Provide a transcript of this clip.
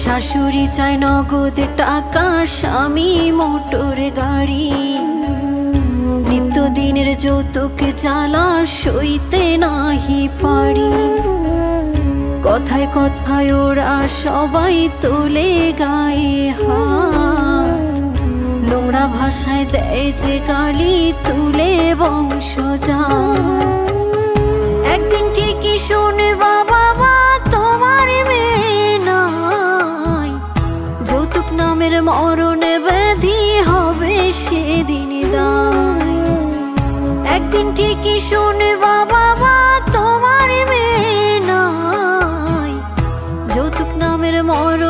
শাশুড়ি চায় নগদ টাকা, স্বামী মোটর গাড়ি। নিত্যদিনের যৌতুক জ্বালা সইতে নাহি পারি। কথায় কথায় ওরা সবাই তোলে গায়ে হাত, নোংরা ভাষায় দেয় যে গালি, তুলে বংশজাত। একদিন ঠিকই শুনবা বাবা তোমার মেয়ে নাই, যৌতুক নামের মরণ ব্যাধি হবে সেদিন দায়। একদিন ঠিকই শুনবা বাবা তোমার মেয়ে নাই, যৌতুক নামের মরণ